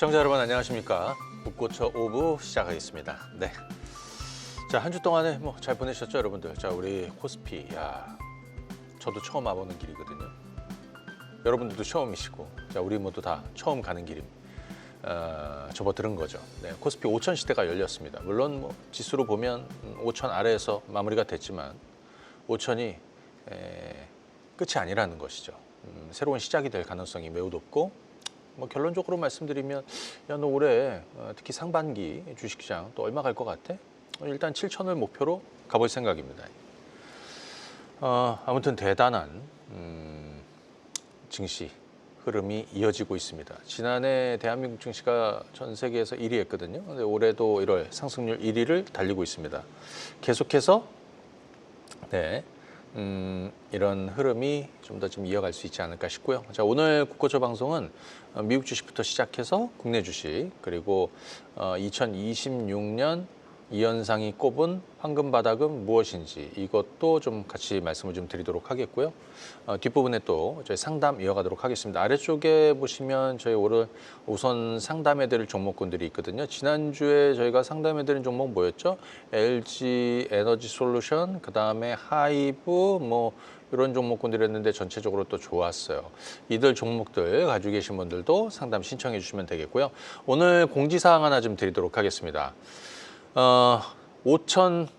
시청자 여러분 안녕하십니까? 북고쳐 오브 시작하겠습니다. 네. 자, 한 주 동안에 뭐 잘 보내셨죠, 여러분들? 자, 우리 코스피, 저도 처음 와보는 길이거든요. 여러분들도 처음이시고, 자, 우리 모두 다 처음 가는 길임. 접어들은 거죠. 네, 코스피 5천 시대가 열렸습니다. 물론 뭐 지수로 보면 5천 아래에서 마무리가 됐지만 5천이 끝이 아니라는 것이죠. 새로운 시작이 될 가능성이 매우 높고, 뭐 결론적으로 말씀드리면, 야, 너 올해 특히 상반기 주식시장 또 얼마 갈 것 같아? 일단 7천을 목표로 가볼 생각입니다. 아무튼 대단한 증시 흐름이 이어지고 있습니다. 지난해 대한민국 증시가 전 세계에서 1위 했거든요. 근데 올해도 1월 상승률 1위를 달리고 있습니다. 계속해서 이런 흐름이 좀 더 좀 이어갈 수 있지 않을까 싶고요. 자, 오늘 국고초 방송은 미국 주식부터 시작해서 국내 주식, 그리고 2026년 이현상이 꼽은 황금 바닥은 무엇인지 이것도 좀 같이 말씀을 좀 드리도록 하겠고요. 뒷부분에 또 저희 상담 이어가도록 하겠습니다. 아래쪽에 보시면 저희 오늘 우선 상담해드릴 종목군들이 있거든요. 지난주에 저희가 상담해드린 종목 뭐였죠? LG 에너지 솔루션, 그 다음에 하이브, 뭐 이런 종목군들이었는데 전체적으로 또 좋았어요. 이들 종목들 가지고 계신 분들도 상담 신청해 주시면 되겠고요. 오늘 공지사항 하나 좀 드리도록 하겠습니다. 5천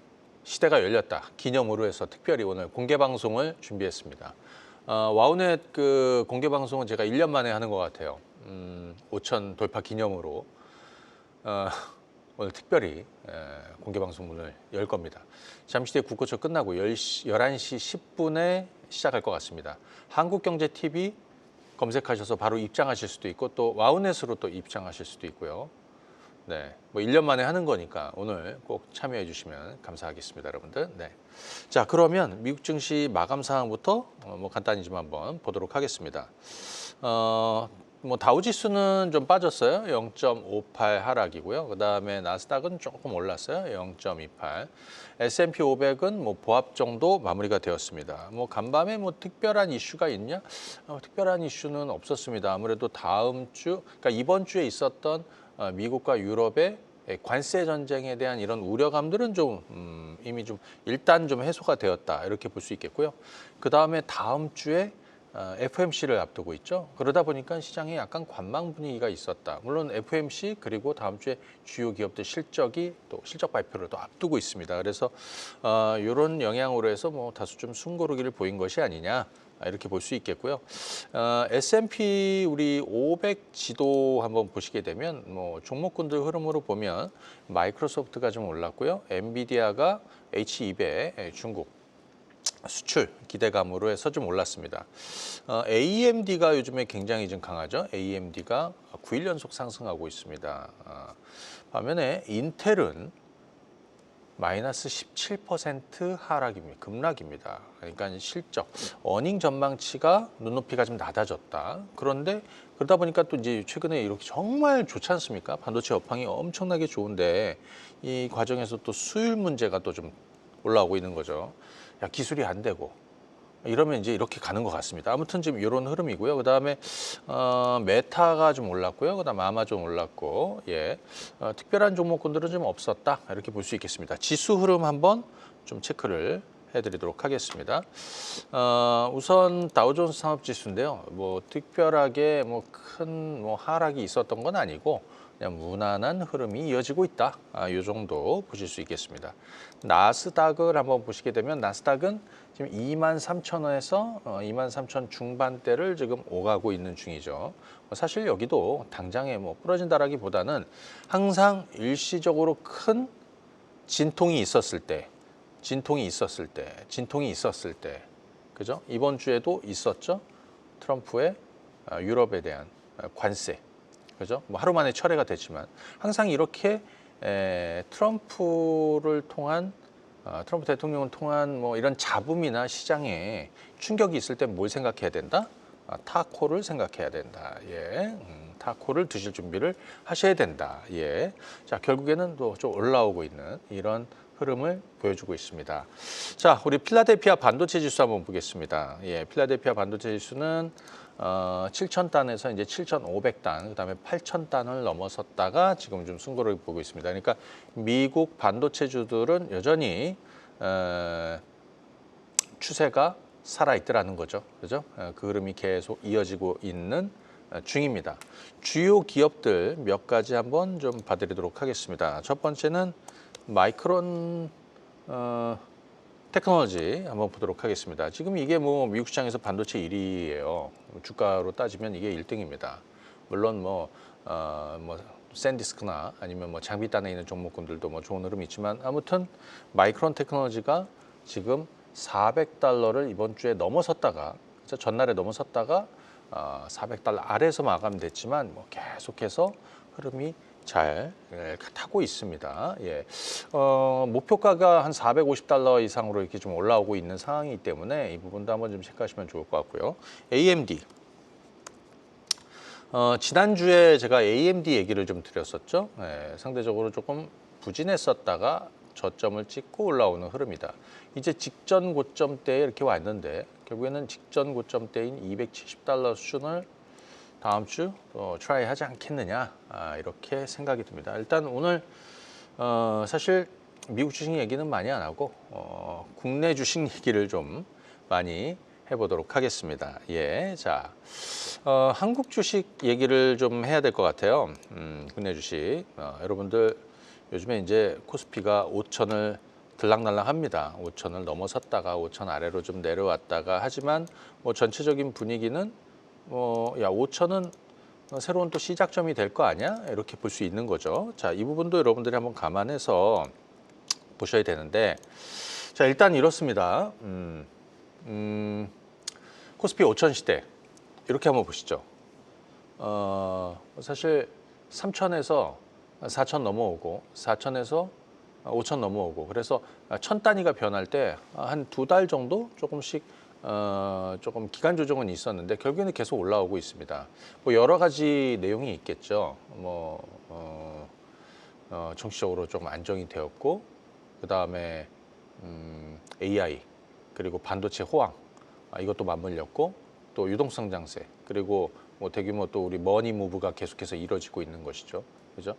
시대가 열렸다 기념으로 해서 특별히 오늘 공개 방송을 준비했습니다. 와우넷 그 공개 방송은 제가 1년 만에 하는 것 같아요. 5천 돌파 기념으로 오늘 특별히 공개 방송문을 열 겁니다. 잠시 뒤에 국고초 끝나고 11시 10분에 시작할 것 같습니다. 한국경제TV 검색하셔서 바로 입장하실 수도 있고, 또 와우넷으로 또 입장하실 수도 있고요. 네, 뭐 1년 만에 하는 거니까 오늘 꼭 참여해 주시면 감사하겠습니다, 여러분들. 네. 자, 그러면 미국 증시 마감 상황부터 뭐 간단히 좀 한번 보도록 하겠습니다. 뭐 다우지수는 좀 빠졌어요. 0.58 하락이고요. 그다음에 나스닥은 조금 올랐어요. 0.28. S&P 500은 뭐 보합 정도 마무리가 되었습니다. 뭐 간밤에 뭐 특별한 이슈가 있냐? 특별한 이슈는 없었습니다. 아무래도 다음 주, 그러니까 이번 주에 있었던 미국과 유럽의 관세 전쟁에 대한 이런 우려감들은 좀 이미 좀 일단 좀 해소가 되었다, 이렇게 볼 수 있겠고요. 그 다음에 다음 주에 FOMC를 앞두고 있죠. 그러다 보니까 시장에 약간 관망 분위기가 있었다. 물론 FOMC 그리고 다음 주에 주요 기업들 실적이 또 실적 발표를 또 앞두고 있습니다. 그래서 이런 영향으로 해서 뭐 다소 좀 숨고르기를 보인 것이 아니냐, 이렇게 볼 수 있겠고요. S&P 우리 500 지도 한번 보시게 되면 뭐 종목군들 흐름으로 보면 마이크로소프트가 좀 올랐고요. 엔비디아가 H200 중국 수출 기대감으로 해서 좀 올랐습니다. AMD가 요즘에 굉장히 좀 강하죠. AMD가 9일 연속 상승하고 있습니다. 반면에 인텔은 마이너스 17% 하락입니다. 급락입니다. 그러니까 실적, 어닝 전망치가 눈높이가 좀 낮아졌다. 그런데 그러다 보니까 또 이제 최근에 이렇게 정말 좋지 않습니까? 반도체 업황이 엄청나게 좋은데 이 과정에서 또 수율 문제가 또 좀 올라오고 있는 거죠. 야, 기술이 안 되고 이러면 이제 이렇게 가는 것 같습니다. 아무튼 지금 이런 흐름이고요. 그 다음에 메타가 좀 올랐고요. 그 다음에 아마존 올랐고, 특별한 종목군들은 좀 없었다, 이렇게 볼 수 있겠습니다. 지수 흐름 한번 좀 체크를 해드리도록 하겠습니다. 우선 다우존스 산업지수인데요. 뭐 특별하게 뭐 큰 뭐 하락이 있었던 건 아니고 그냥 무난한 흐름이 이어지고 있다. 이 정도 보실 수 있겠습니다. 나스닥을 한번 보시게 되면 나스닥은 지금 23,000원에서 23,000 중반대를 지금 오가고 있는 중이죠. 사실 여기도 당장에 뭐 부러진다라기보다는 항상 일시적으로 큰 진통이 있었을 때, 그죠? 이번 주에도 있었죠. 트럼프의 유럽에 대한 관세. 그죠? 뭐 하루 만에 철회가 됐지만 항상 이렇게 트럼프 대통령을 통한 뭐 이런 잡음이나 시장에 충격이 있을 때 뭘 생각해야 된다? 타코를 생각해야 된다. 타코를 드실 준비를 하셔야 된다. 자, 결국에는 또 좀 올라오고 있는 이런 흐름을 보여주고 있습니다. 자, 우리 필라델피아 반도체 지수 한번 보겠습니다. 필라델피아 반도체 지수는 7,000단에서 이제 7,500단, 그다음에 8,000단을 넘어섰다가 지금 좀 승고를 보고 있습니다. 그러니까 미국 반도체주들은 여전히 추세가 살아 있더라는 거죠. 그죠? 그 흐름이 계속 이어지고 있는 중입니다. 주요 기업들 몇 가지 한번 좀 봐드리도록 하겠습니다. 첫 번째는 마이크론 테크놀로지 한번 보도록 하겠습니다. 지금 이게 뭐 미국 시장에서 반도체 1위예요. 주가로 따지면 이게 1등입니다. 물론 뭐 샌디스크나 아니면 뭐 장비단에 있는 종목군들도 뭐 좋은 흐름이 있지만 아무튼 마이크론 테크놀로지가 지금 400달러를 이번 주에 넘어섰다가 전날에 넘어섰다가 400달러 아래에서 마감됐지만 뭐 계속해서 흐름이 잘 타고 있습니다. 예. 목표가가 한 450달러 이상으로 이렇게 좀 올라오고 있는 상황이기 때문에 이 부분도 한번 좀 체크하시면 좋을 것 같고요. AMD. 지난주에 제가 AMD 얘기를 좀 드렸었죠. 예, 상대적으로 조금 부진했었다가 저점을 찍고 올라오는 흐름이다. 이제 직전 고점대에 이렇게 왔는데 결국에는 직전 고점대인 270달러 수준을 다음 주 트라이 하지 않겠느냐 이렇게 생각이 듭니다. 일단 오늘 사실 미국 주식 얘기는 많이 안 하고 국내 주식 얘기를 좀 많이 해보도록 하겠습니다. 예, 자 한국 주식 얘기를 좀 해야 될 것 같아요. 국내 주식 여러분들 요즘에 이제 코스피가 5천을 들락날락합니다. 5천을 넘어섰다가 5천 아래로 좀 내려왔다가 하지만 뭐 전체적인 분위기는 야 5천은 새로운 또 시작점이 될 거 아니야? 이렇게 볼 수 있는 거죠. 자, 이 부분도 여러분들이 한번 감안해서 보셔야 되는데, 자 일단 이렇습니다. 코스피 5천 시대 이렇게 한번 보시죠. 사실 3천에서 4천 넘어오고 4천에서 5천 넘어오고 그래서 1,000단위가 변할 때 한 2달 정도 조금씩 조금 기간 조정은 있었는데 결국에는 계속 올라오고 있습니다. 뭐 여러 가지 내용이 있겠죠. 정치적으로 조금 안정이 되었고 그 다음에 AI 그리고 반도체 호황 이것도 맞물렸고 또 유동성 장세 그리고 뭐 대규모 또 우리 머니 무브가 계속해서 이루어지고 있는 것이죠. 그죠?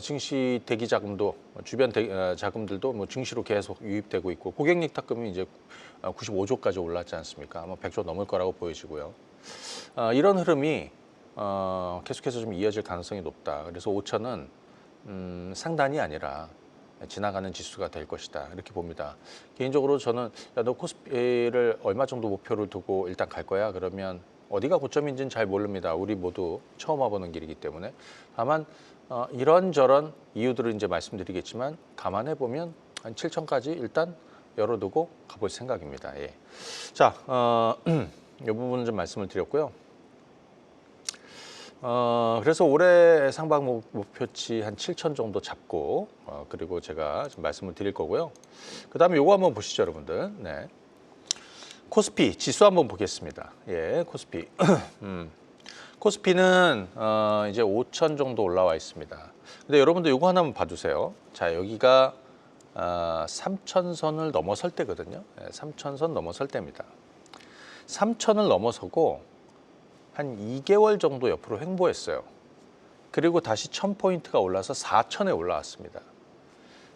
증시 대기 자금도 주변 자금들도 뭐 증시로 계속 유입되고 있고 고객 탁금이 이제 95조까지 올랐지 않습니까? 아마 100조 넘을 거라고 보여지고요. 이런 흐름이 계속해서 좀 이어질 가능성이 높다. 그래서 5천은 상단이 아니라 지나가는 지수가 될 것이다. 이렇게 봅니다. 개인적으로 저는 야, 너 코스피를 얼마 정도 목표를 두고 일단 갈 거야? 그러면 어디가 고점인지는 잘 모릅니다. 우리 모두 처음 와보는 길이기 때문에. 다만 이런저런 이유들을 이제 말씀드리겠지만 감안해 보면 한 7천까지 일단 열어두고 가볼 생각입니다. 예. 자, 이 부분은 좀 말씀을 드렸고요. 그래서 올해 상방 목표치 한 7천 정도 잡고 그리고 제가 좀 말씀을 드릴 거고요. 그 다음에 요거 한번 보시죠, 여러분들. 네. 코스피 지수 한번 보겠습니다. 예, 코스피. 코스피는 이제 5천 정도 올라와 있습니다. 근데 여러분들 요거 하나만 봐주세요. 자, 여기가 3천선을 넘어설 때거든요. 3천선 넘어설 때입니다. 3천을 넘어서고 한 2개월 정도 옆으로 횡보했어요. 그리고 다시 1000포인트가 올라서 4천에 올라왔습니다.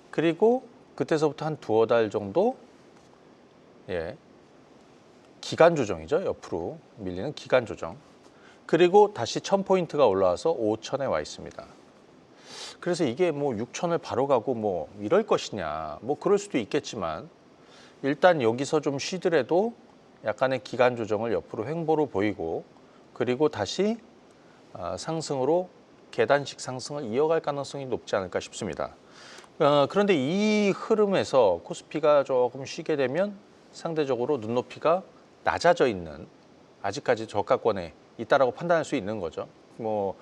그리고 그때서부터 한 두어 달 정도 기간 조정이죠. 옆으로 밀리는 기간 조정. 그리고 다시 1000포인트가 올라와서 5천에 와 있습니다. 그래서 이게 뭐 6천을 바로 가고 뭐 이럴 것이냐. 뭐 그럴 수도 있겠지만 일단 여기서 좀 쉬더라도 약간의 기간 조정을 옆으로 횡보로 보이고 그리고 다시 상승으로 계단식 상승을 이어갈 가능성이 높지 않을까 싶습니다. 그런데 이 흐름에서 코스피가 조금 쉬게 되면 상대적으로 눈높이가 낮아져 있는 아직까지 저가권에 있다라고 판단할 수 있는 거죠. 뭐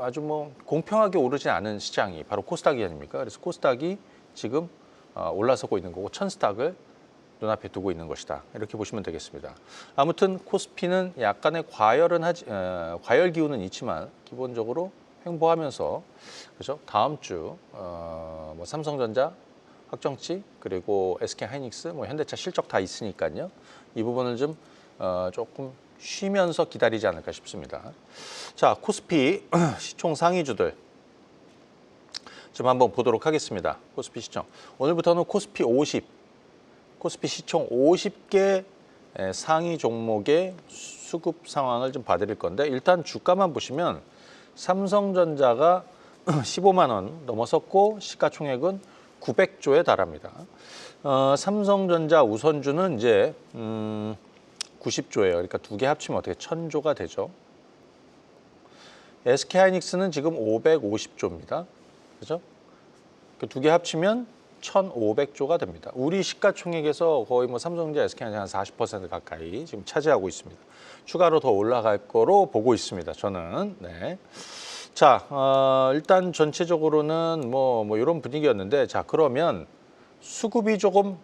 아주 뭐 공평하게 오르지 않은 시장이 바로 코스닥이 아닙니까? 그래서 코스닥이 지금 올라서고 있는 거고 1000스닥을 눈앞에 두고 있는 것이다. 이렇게 보시면 되겠습니다. 아무튼 코스피는 약간의 과열 기운은 있지만 기본적으로 횡보하면서 그죠? 다음 주 뭐 삼성전자 확정치 그리고 SK 하이닉스, 뭐 현대차 실적 다 있으니까요. 이 부분을 좀 조금 쉬면서 기다리지 않을까 싶습니다. 자, 코스피 시총 상위주들 좀 한번 보도록 하겠습니다. 코스피 시총. 오늘부터는 코스피 50, 코스피 시총 50개 상위 종목의 수급 상황을 좀 봐드릴 건데 일단 주가만 보시면 삼성전자가 15만 원 넘어섰고 시가총액은 900조에 달합니다. 삼성전자 우선주는 이제 90조예요. 그러니까 두 개 합치면 어떻게 1000조가 되죠. SK하이닉스는 지금 550조입니다. 그죠? 두 개 합치면 1,500조가 됩니다. 우리 시가총액에서 거의 뭐 삼성전자, SK하이닉스 한 40% 가까이 지금 차지하고 있습니다. 추가로 더 올라갈 거로 보고 있습니다. 저는. 네. 자, 일단 전체적으로는 뭐 이런 분위기였는데, 자, 그러면 수급이 조금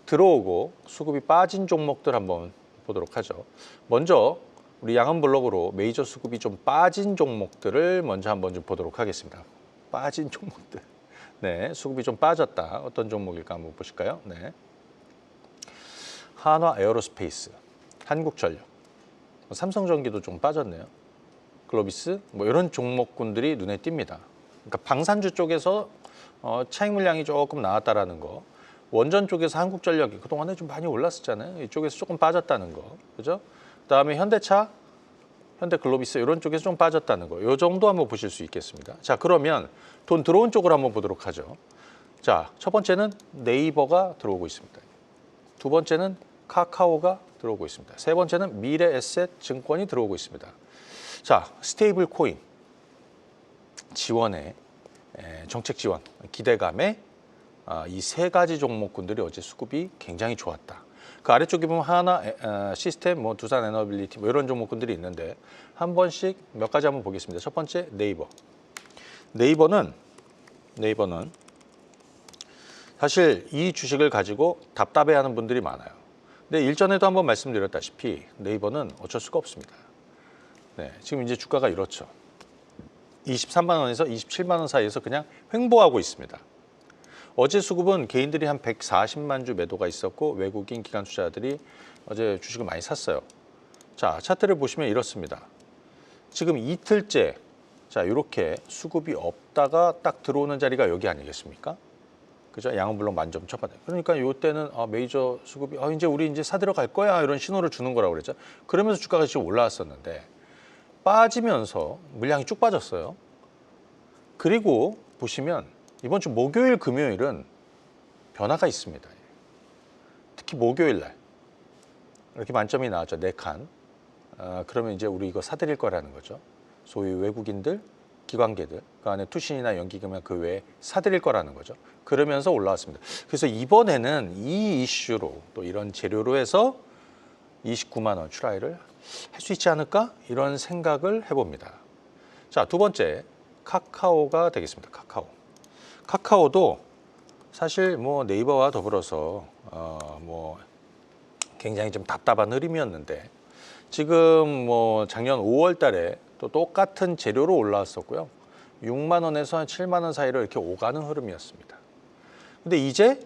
들어오고 수급이 빠진 종목들 한번 보도록 하죠. 먼저 우리 양은 블록으로 메이저 수급이 좀 빠진 종목들을 먼저 한번 좀 보도록 하겠습니다. 빠진 종목들. 네, 수급이 좀 빠졌다. 어떤 종목일까 한번 보실까요? 네. 한화 에어로스페이스, 한국전력, 삼성전기도 좀 빠졌네요. 글로비스, 뭐 이런 종목군들이 눈에 띕니다. 그러니까 방산주 쪽에서 차익 물량이 조금 나왔다라는 거. 원전 쪽에서 한국전력이 그동안에 좀 많이 올랐었잖아요. 이쪽에서 조금 빠졌다는 거. 그죠? 그다음에 현대차, 현대글로비스 이런 쪽에서 좀 빠졌다는 거. 요 정도 한번 보실 수 있겠습니다. 자, 그러면 돈 들어온 쪽으로 한번 보도록 하죠. 자, 첫 번째는 네이버가 들어오고 있습니다. 두 번째는 카카오가 들어오고 있습니다. 세 번째는 미래에셋증권이 들어오고 있습니다. 자, 스테이블 코인 지원에 정책 지원 기대감에 이 세 가지 종목군들이 어제 수급이 굉장히 좋았다. 그 아래쪽에 보면 하나 시스템, 뭐 두산 에너빌리티 뭐 이런 종목군들이 있는데 한 번씩 몇 가지 한번 보겠습니다. 첫 번째 네이버. 네이버는 사실 이 주식을 가지고 답답해하는 분들이 많아요. 근데 일전에도 한번 말씀드렸다시피 네이버는 어쩔 수가 없습니다. 네, 지금 이제 주가가 이렇죠. 23만 원에서 27만 원 사이에서 그냥 횡보하고 있습니다. 어제 수급은 개인들이 한 140만 주 매도가 있었고 외국인 기관 투자자들이 어제 주식을 많이 샀어요. 자, 차트를 보시면 이렇습니다. 지금 이틀째 자, 이렇게 수급이 없다가 딱 들어오는 자리가 여기 아니겠습니까? 그죠? 양은 물론 만점 첫 번째. 그러니까 이때는 메이저 수급이 이제 우리 이제 사들여 갈 거야 이런 신호를 주는 거라고 그랬죠. 그러면서 주가가 지금 올라왔었는데 빠지면서 물량이 쭉 빠졌어요. 그리고 보시면 이번 주 목요일, 금요일은 변화가 있습니다. 특히 목요일 날 이렇게 만점이 나왔죠. 4칸. 그러면 이제 우리 이거 사들일 거라는 거죠. 소위 외국인들, 기관계들, 그 안에 투신이나 연기금이나 그 외에 사들일 거라는 거죠. 그러면서 올라왔습니다. 그래서 이번에는 이 이슈로 또 이런 재료로 해서 29만 원 출하율을 할 수 있지 않을까? 이런 생각을 해봅니다. 자, 두 번째 카카오가 되겠습니다. 카카오도 사실 뭐 네이버와 더불어서 뭐 굉장히 좀 답답한 흐름이었는데 지금 뭐 작년 5월 달에 또 똑같은 재료로 올라왔었고요. 6만 원에서 한 7만 원 사이로 이렇게 오가는 흐름이었습니다. 근데 이제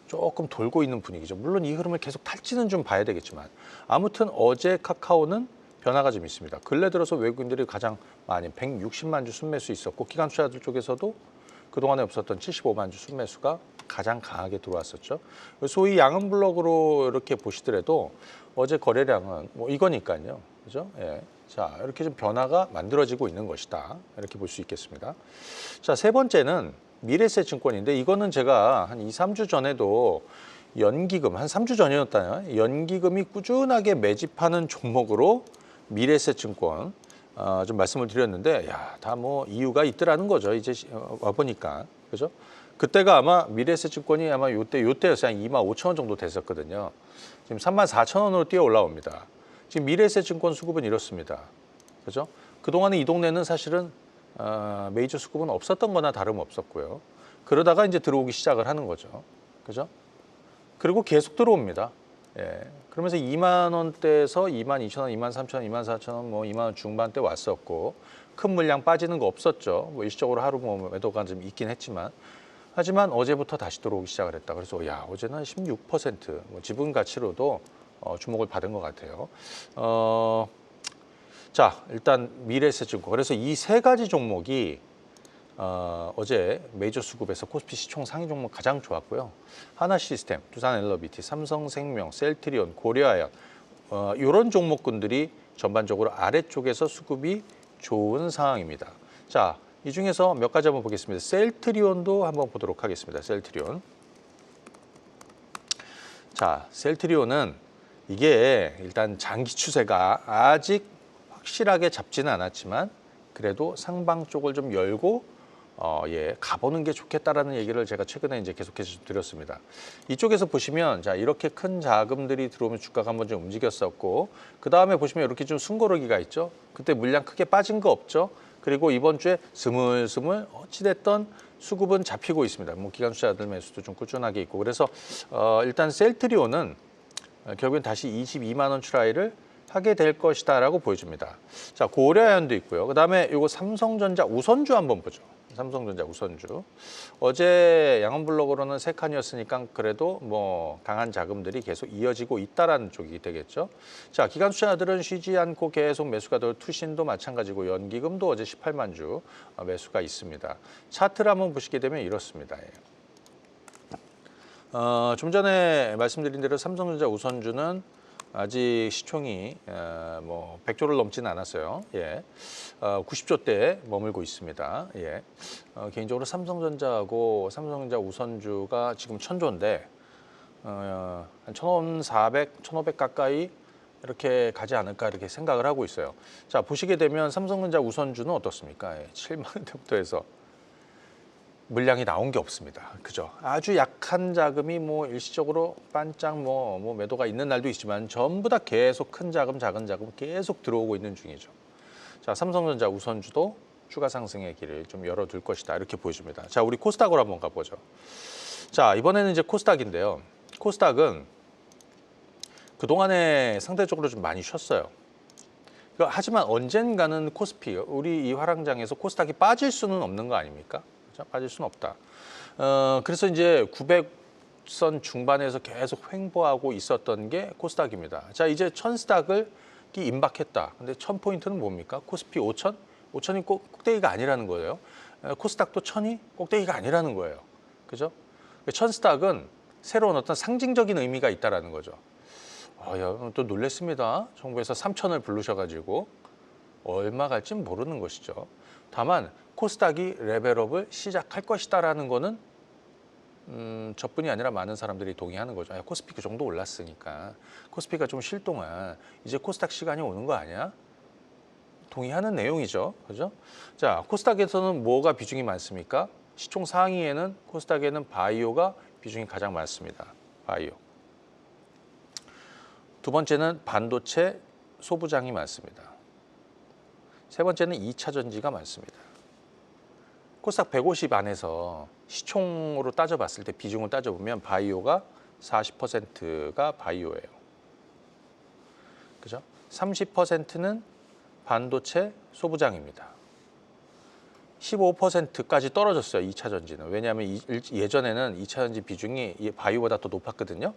조금 돌고 있는 분위기죠. 물론 이 흐름을 계속 탈지는 좀 봐야 되겠지만 아무튼 어제 카카오는 변화가 좀 있습니다. 근래 들어서 외국인들이 가장 많이 160만 주 순매수 있었고 기관 투자자들 쪽에서도 그동안에 없었던 75만 주 순매수가 가장 강하게 들어왔었죠. 소위 양은 블록으로 이렇게 보시더라도 어제 거래량은 뭐 이거니까요. 그죠? 예. 자, 이렇게 좀 변화가 만들어지고 있는 것이다. 이렇게 볼 수 있겠습니다. 자, 세 번째는 미래에셋증권인데 이거는 제가 한 2, 3주 전에도 연기금, 한 3주 전이었다요. 연기금이 꾸준하게 매집하는 종목으로 미래에셋증권 좀 말씀을 드렸는데 다 뭐 이유가 있더라는 거죠. 이제 와보니까. 그죠? 그때가 아마 미래에셋증권이 아마 요때였어요. 한 2만 5천 원 정도 됐었거든요. 지금 3만 4천 원으로 뛰어 올라옵니다. 지금 미래에셋증권 수급은 이렇습니다. 그죠? 그동안에 이 동네는 사실은 메이저 수급은 없었던 거나 다름없었고요. 그러다가 이제 들어오기 시작을 하는 거죠. 그죠? 그리고 계속 들어옵니다. 예. 그러면서 2만 원대에서 2만 2천 원, 2만 3천 원, 2만 4천 원, 뭐 2만 원 중반대 왔었고 큰 물량 빠지는 거 없었죠. 뭐 일시적으로 하루 뭐 매도가 좀 있긴 했지만 하지만 어제부터 다시 들어오기 시작을 했다. 그래서 어제는 16% 뭐 지분 가치로도 주목을 받은 것 같아요. 자, 일단 미래에셋증권. 그래서 이 세 가지 종목이 어제 메이저 수급에서 코스피 시총 상위 종목 가장 좋았고요. 하나시스템, 두산엘러비티, 삼성생명, 셀트리온, 고려아연 이런 종목군들이 전반적으로 아래쪽에서 수급이 좋은 상황입니다. 자, 이 중에서 몇 가지 한번 보겠습니다. 셀트리온도 한번 보도록 하겠습니다. 셀트리온. 자, 셀트리온은 이게 일단 장기 추세가 아직 확실하게 잡지는 않았지만 그래도 상방 쪽을 좀 열고 가보는 게 좋겠다라는 얘기를 제가 최근에 이제 계속해서 드렸습니다. 이쪽에서 보시면 자 이렇게 큰 자금들이 들어오면 주가가 한번 좀 움직였었고 그 다음에 보시면 이렇게 좀 숨고르기가 있죠. 그때 물량 크게 빠진 거 없죠. 그리고 이번 주에 스물스물 어찌됐던 수급은 잡히고 있습니다. 뭐 기관투자들 매수도 좀 꾸준하게 있고 그래서 일단 셀트리온은 결국엔 다시 22만 원 트라이를 하게 될 것이다라고 보여집니다. 자, 고려아연도 있고요. 그다음에 이거 삼성전자 우선주 한번 보죠. 삼성전자 우선주. 어제 양원블록으로는 세 칸이었으니까 그래도 뭐 강한 자금들이 계속 이어지고 있다라는 쪽이 되겠죠. 자, 기관 투자자들은 쉬지 않고 계속 매수가 될 투신도 마찬가지고 연기금도 어제 18만 주 매수가 있습니다. 차트를 한번 보시게 되면 이렇습니다. 좀 전에 말씀드린 대로 삼성전자 우선주는 아직 시총이 뭐 100조를 넘지는 않았어요. 예, 90조대에 머물고 있습니다. 예, 개인적으로 삼성전자하고 삼성전자 우선주가 지금 1000조인데 한 1400, 1500 가까이 이렇게 가지 않을까 이렇게 생각을 하고 있어요. 자, 보시게 되면 삼성전자 우선주는 어떻습니까? 예, 7만 원대부터 해서 물량이 나온 게 없습니다. 그죠? 아주 약한 자금이 뭐 일시적으로 반짝 뭐 매도가 있는 날도 있지만 전부 다 계속 큰 자금, 작은 자금 계속 들어오고 있는 중이죠. 자, 삼성전자 우선주도 추가 상승의 길을 좀 열어둘 것이다. 이렇게 보여집니다. 자, 우리 코스닥으로 한번 가보죠. 자, 이번에는 이제 코스닥인데요. 코스닥은 그동안에 상대적으로 좀 많이 쉬었어요. 하지만 언젠가는 코스피, 우리 이 화랑장에서 코스닥이 빠질 수는 없는 거 아닙니까? 빠질 수는 없다. 그래서 이제 900선 중반에서 계속 횡보하고 있었던 게 코스닥입니다. 자, 이제 1000스닥을 임박했다. 근데 1000포인트는 뭡니까? 코스피 5000? 5000이 꼭대기가 아니라는 거예요. 코스닥도 1000이 꼭대기가 아니라는 거예요. 그죠? 1000스닥은 새로운 어떤 상징적인 의미가 있다라는 거죠. 또 놀랬습니다. 정부에서 3000을 부르셔가지고 얼마 갈지 모르는 것이죠. 다만 코스닥이 레벨업을 시작할 것이다라는 거는 저뿐이 아니라 많은 사람들이 동의하는 거죠. 코스피 그 정도 올랐으니까 코스피가 좀 쉴 동안 이제 코스닥 시간이 오는 거 아니야? 동의하는 내용이죠. 그죠? 자, 코스닥에서는 뭐가 비중이 많습니까? 시총 상위에는 코스닥에는 바이오가 비중이 가장 많습니다. 바이오. 두 번째는 반도체 소부장이 많습니다. 세 번째는 2차 전지가 많습니다. 코스닥 150 안에서 시총으로 따져봤을 때 비중을 따져보면 바이오가 40%가 바이오예요. 그죠? 30%는 반도체 소부장입니다. 15%까지 떨어졌어요. 2차 전지는. 왜냐하면 예전에는 2차 전지 비중이 바이오보다 더 높았거든요.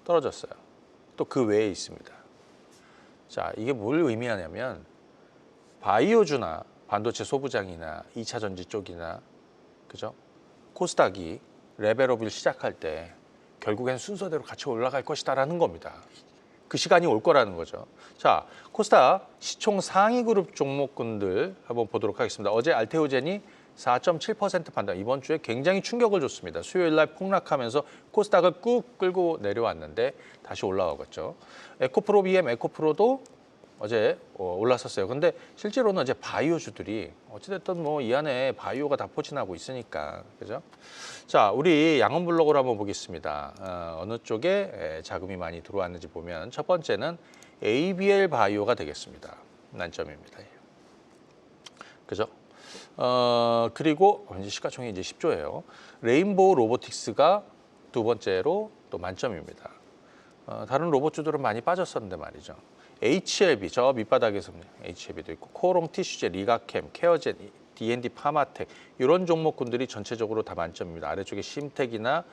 떨어졌어요. 또 그 외에 있습니다. 자, 이게 뭘 의미하냐면 바이오주나 반도체 소부장이나 2차 전지 쪽이나 그죠? 코스닥이 레벨업을 시작할 때 결국엔 순서대로 같이 올라갈 것이다라는 겁니다. 그 시간이 올 거라는 거죠. 자, 코스닥 시총 상위 그룹 종목군들 한번 보도록 하겠습니다. 어제 알테오젠이 4.7% 판단. 이번 주에 굉장히 충격을 줬습니다. 수요일 날 폭락하면서 코스닥을 꾹 끌고 내려왔는데 다시 올라오겠죠. 에코프로 BM 에코프로도 어제 올랐었어요. 근데 실제로는 어제 바이오주들이 어찌됐든 뭐 이 안에 바이오가 다 포진하고 있으니까 그죠? 자, 우리 양원블록으로 한번 보겠습니다. 어느 쪽에 자금이 많이 들어왔는지 보면 첫 번째는 ABL 바이오가 되겠습니다. 난점입니다. 그죠? 그리고 이제 시가총액이 이제 10조예요. 레인보우 로보틱스가 두 번째로 또 만점입니다. 다른 로봇주들은 많이 빠졌었는데 말이죠. HLB, 저 밑바닥에서 HLB도 있고 코오롱 티슈제, 리가캠, 케어젠, D&D 파마텍 이런 종목군들이 전체적으로 다 만점입니다. 아래쪽에 심텍이나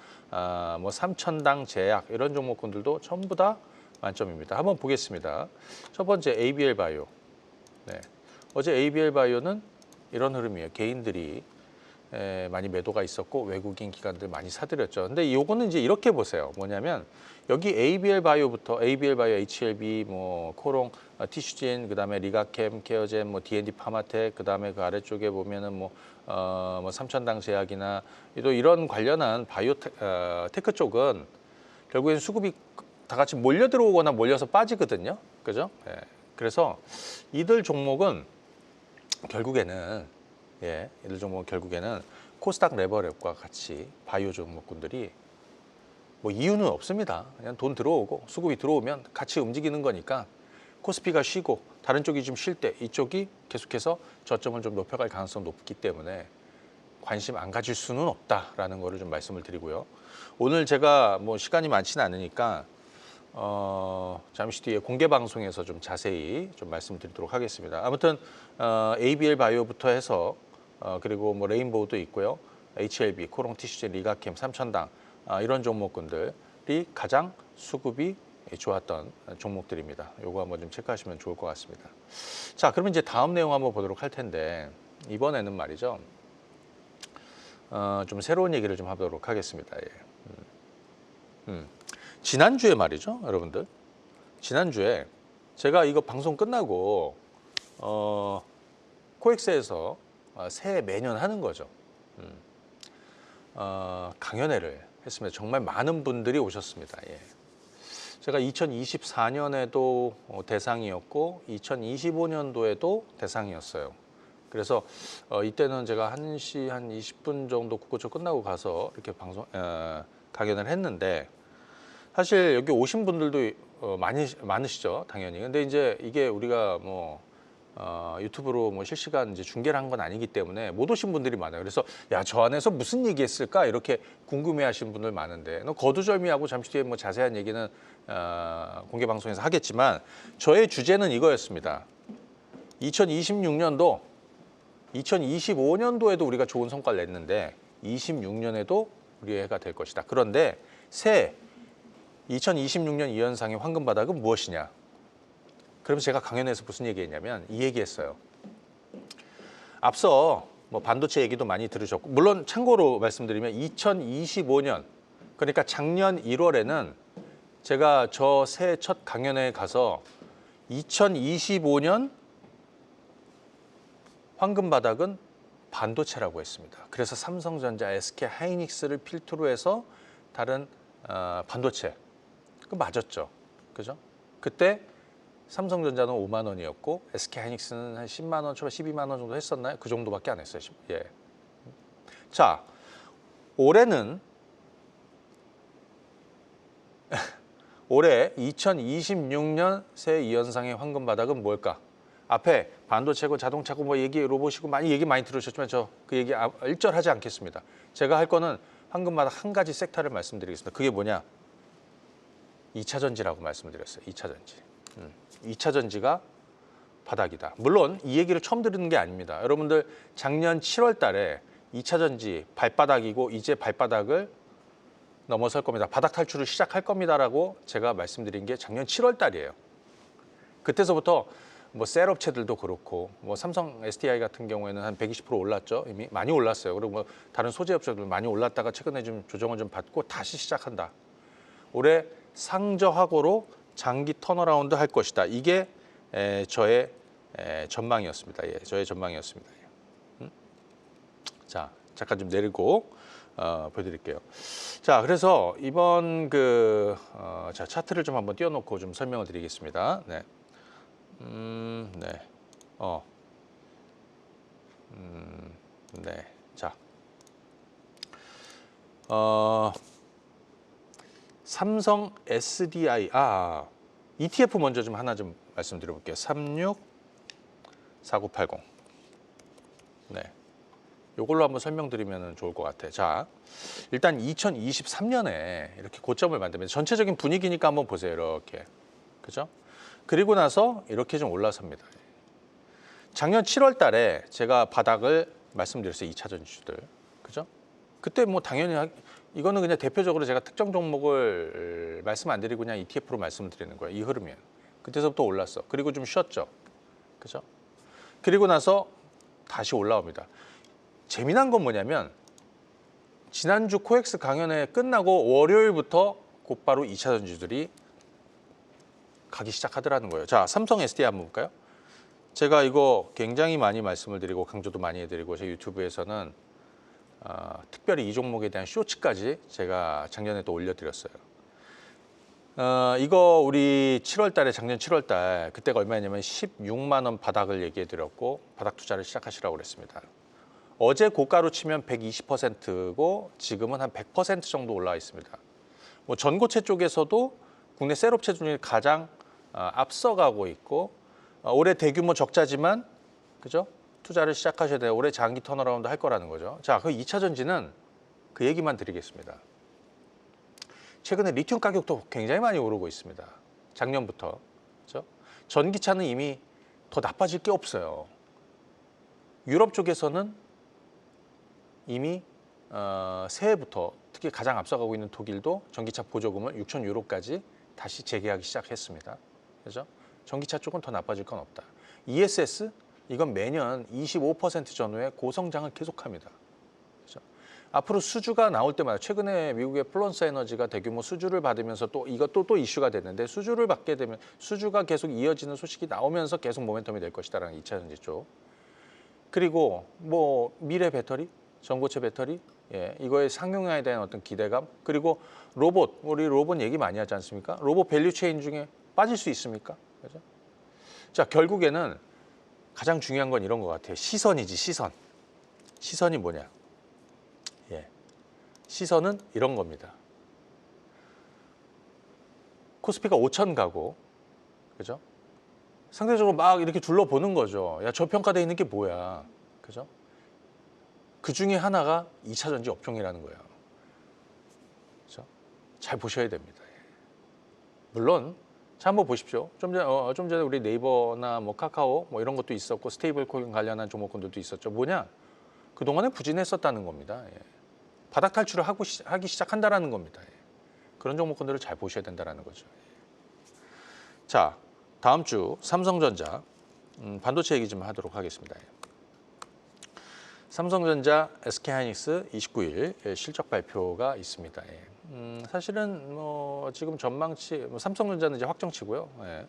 뭐 삼천당 제약 이런 종목군들도 전부 다 만점입니다. 한번 보겠습니다. 첫 번째 ABL 바이오. 네. 어제 ABL 바이오는 이런 흐름이에요. 개인들이 많이 매도가 있었고 외국인 기관들 많이 사들였죠. 근데 요거는 이제 이렇게 보세요. 뭐냐면 여기 ABL 바이오부터 ABL 바이오, HLB, 뭐 코롱, 티슈진, 그다음에 리가캠, 케어젠, 뭐 D&D 파마텍, 그다음에 그 아래쪽에 보면은 뭐 삼천당 제약이나 또 이런 관련한 바이오 테크 쪽은 결국엔 수급이 다 같이 몰려 들어오거나 몰려서 빠지거든요. 그죠? 예. 그래서 이들 종목은 결국에는 이들 종목은 결국에는 코스닥 레버랩과 같이 바이오 종목군들이 뭐 이유는 없습니다. 그냥 돈 들어오고 수급이 들어오면 같이 움직이는 거니까 코스피가 쉬고 다른 쪽이 좀 쉴 때 이쪽이 계속해서 저점을 좀 높여갈 가능성이 높기 때문에 관심 안 가질 수는 없다라는 거를 좀 말씀을 드리고요. 오늘 제가 뭐 시간이 많지는 않으니까 잠시 뒤에 공개 방송에서 좀 자세히 좀 말씀드리도록 하겠습니다. 아무튼 ABL 바이오부터 해서 그리고 뭐 레인보우도 있고요. HLB, 코롱 티슈젠, 리가캠, 삼천당 이런 종목군들이 가장 수급이 좋았던 종목들입니다. 요거 한번 좀 체크하시면 좋을 것 같습니다. 자, 그러면 이제 다음 내용 한번 보도록 할 텐데 이번에는 말이죠. 좀 새로운 얘기를 좀 하도록 하겠습니다. 예. 지난주에 말이죠, 여러분들. 지난주에 제가 이거 방송 끝나고 코엑스에서 새해 매년 하는 거죠. 강연회를 했습니다. 정말 많은 분들이 오셨습니다. 예. 제가 2024년에도 대상이었고 2025년도에도 대상이었어요. 그래서 이때는 제가 1시 한 20분 정도 국고초 끝나고 가서 이렇게 강연을 했는데 사실 여기 오신 분들도 많으시죠, 당연히. 근데 이제 이게 우리가 뭐 유튜브로 뭐 실시간 이제 중계를 한 건 아니기 때문에 못 오신 분들이 많아요. 그래서 야, 저 안에서 무슨 얘기했을까 이렇게 궁금해하시는 분들 많은데 거두절미하고 잠시 뒤에 뭐 자세한 얘기는 공개 방송에서 하겠지만 저의 주제는 이거였습니다. 2026년도, 2025년도에도 우리가 좋은 성과를 냈는데 26년에도 우리의 해가 될 것이다. 그런데 새 2026년 이현상의 황금 바닥은 무엇이냐? 그러면서 제가 강연에서 무슨 얘기했냐면 이 얘기했어요. 앞서 뭐 반도체 얘기도 많이 들으셨고 물론 참고로 말씀드리면 2025년 그러니까 작년 1월에는 제가 저 새해 첫 강연회에 가서 2025년 황금 바닥은 반도체라고 했습니다. 그래서 삼성전자, SK 하이닉스를 필두로 해서 다른 반도체 그 맞았죠, 그죠? 그때 삼성전자는 5만 원이었고 SK 하이닉스는 한 10만 원, 초반 12만 원 정도 했었나요? 그 정도밖에 안 했어요. 예. 자, 올해는 올해 2026년 새 이현상의 황금 바닥은 뭘까? 앞에 반도체고 자동차고 뭐 얘기 로봇이고 얘기 많이 들으셨지만 저 그 얘기 일절하지 않겠습니다. 제가 할 거는 황금 바닥 한 가지 섹터를 말씀드리겠습니다. 그게 뭐냐? 2차 전지라고 말씀드렸어요. 2차 전지. 2차 전지가 바닥이다. 물론 이 얘기를 처음 들은 게 아닙니다. 여러분들 작년 7월 달에 2차 전지 발바닥이고 이제 발바닥을 넘어설 겁니다. 바닥 탈출을 시작할 겁니다라고 제가 말씀드린 게 작년 7월 달이에요. 그때서부터 뭐 셀업체들도 그렇고 뭐 삼성 SDI 같은 경우에는 한 120% 올랐죠. 이미 많이 올랐어요. 그리고 뭐 다른 소재 업체들 많이 올랐다가 최근에 좀 조정을 좀 받고 다시 시작한다. 올해 상저하고로 장기 턴어라운드 할 것이다. 이게 저의 전망이었습니다. 예, 저의 전망이었습니다. 자, 잠깐 좀 내리고 보여드릴게요. 자, 그래서 이번 자, 차트를 좀 한번 띄워놓고 좀 설명을 드리겠습니다. 네. 네. 네. 자. 삼성 SDI, ETF 먼저 좀 하나 좀 말씀드려볼게요. 364980. 네. 요걸로 한번 설명드리면 좋을 것 같아요. 자, 일단 2023년에 이렇게 고점을 만들면 전체적인 분위기니까 한번 보세요. 이렇게. 그죠? 그리고 나서 이렇게 좀 올라섭니다. 작년 7월 달에 제가 바닥을 말씀드렸어요. 2차 전지주들. 그죠? 그때 뭐 당연히 이거는 그냥 대표적으로 제가 특정 종목을 말씀 안 드리고 그냥 ETF로 말씀드리는 거예요. 이 흐름이에요. 그때서부터 올랐어. 그리고 좀 쉬었죠. 그죠? 그리고 나서 다시 올라옵니다. 재미난 건 뭐냐면 지난주 코엑스 강연회 끝나고 월요일부터 곧바로 2차 전지들이 가기 시작하더라는 거예요. 자, 삼성 SDI 한번 볼까요? 제가 이거 굉장히 많이 말씀을 드리고 강조도 많이 해드리고 제 유튜브에서는 특별히 이 종목에 대한 쇼츠까지 제가 작년에 또 올려드렸어요. 이거 우리 7월 달에 작년 7월 달 그때가 얼마였냐면 16만 원 바닥을 얘기해 드렸고 바닥 투자를 시작하시라고 그랬습니다. 어제 고가로 치면 120%고 지금은 한 100% 정도 올라와 있습니다. 뭐 전고체 쪽에서도 국내 셀업체 중에 가장 앞서가고 있고 올해 대규모 적자지만 그죠? 투자를 시작하셔야 돼요. 올해 장기 턴어라운드 할 거라는 거죠. 자, 그 2차 전지는 그 얘기만 드리겠습니다. 최근에 리튬 가격도 굉장히 많이 오르고 있습니다. 작년부터. 그렇죠? 전기차는 이미 더 나빠질 게 없어요. 유럽 쪽에서는 이미 새해부터 특히 가장 앞서가고 있는 독일도 전기차 보조금을 6천 유로까지 다시 재개하기 시작했습니다. 그렇죠? 전기차 쪽은 더 나빠질 건 없다. ESS 이건 매년 25% 전후에 고성장을 계속합니다. 그렇죠? 앞으로 수주가 나올 때마다 최근에 미국의 플런스 에너지가 대규모 수주를 받으면서 또 이것도 또 이슈가 됐는데 수주를 받게 되면 수주가 계속 이어지는 소식이 나오면서 계속 모멘텀이 될 것이다라는 2차 전지 쪽. 그리고 뭐 미래 배터리, 전고체 배터리, 예, 이거의 상용화에 대한 어떤 기대감, 그리고 로봇, 우리 로봇 얘기 많이 하지 않습니까? 로봇 밸류 체인 중에 빠질 수 있습니까? 그죠? 자, 결국에는 가장 중요한 건 이런 것 같아요. 시선이지, 시선. 시선이 뭐냐? 예, 시선은 이런 겁니다. 코스피가 5천 가고, 그죠? 상대적으로 막 이렇게 둘러보는 거죠. 야, 저평가되어 있는 게 뭐야? 그죠? 그 중에 하나가 2차 전지 업종이라는 거예요. 그죠? 잘 보셔야 됩니다. 물론, 자, 한번 보십시오. 좀 전에 우리 네이버나 뭐 카카오 뭐 이런 것도 있었고 스테이블 코인 관련한 종목군들도 있었죠. 뭐냐? 그동안에 부진했었다는 겁니다. 예. 바닥 탈출을 하기 시작한다라는 겁니다. 예. 그런 종목군들을 잘 보셔야 된다는 거죠. 예. 자, 다음 주 삼성전자 반도체 얘기 좀 하도록 하겠습니다. 예. 삼성전자, SK하이닉스 29일 실적 발표가 있습니다. 예. 사실은 뭐 지금 전망치 뭐 삼성전자는 이제 확정치고요. 예.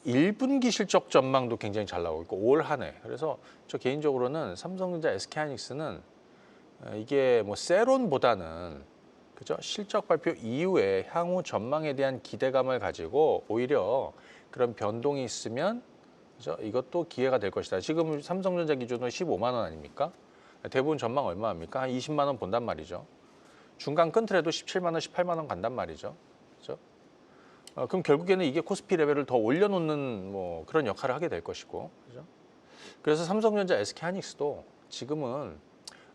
1분기 실적 전망도 굉장히 잘 나오고 있고 올 한 해. 그래서 저 개인적으로는 삼성전자, SK하이닉스는 이게 뭐 세론보다는 그죠? 실적 발표 이후에 향후 전망에 대한 기대감을 가지고 오히려 그런 변동이 있으면 그죠? 이것도 기회가 될 것이다. 지금 삼성전자 기준으로 15만 원 아닙니까? 대부분 전망 얼마입니까? 한 20만 원 본단 말이죠. 중간 끊더라도 17만 원, 18만 원 간단 말이죠. 그죠? 그럼 결국에는 이게 코스피 레벨을 더 올려놓는 뭐 그런 역할을 하게 될 것이고, 그죠? 그래서 삼성전자, SK하이닉스도 지금은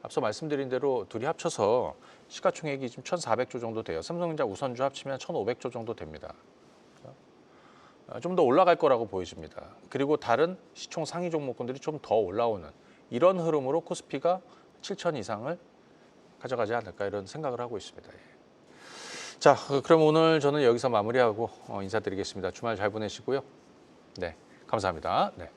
앞서 말씀드린 대로 둘이 합쳐서 시가총액이 지금 1,400조 정도 돼요. 삼성전자 우선주 합치면 1,500조 정도 됩니다. 좀 더 올라갈 거라고 보여집니다. 그리고 다른 시총 상위 종목군들이 좀 더 올라오는 이런 흐름으로 코스피가 7천 이상을 가져가지 않을까 이런 생각을 하고 있습니다. 예. 자, 그럼 오늘 저는 여기서 마무리하고 인사드리겠습니다. 주말 잘 보내시고요. 네, 감사합니다. 네.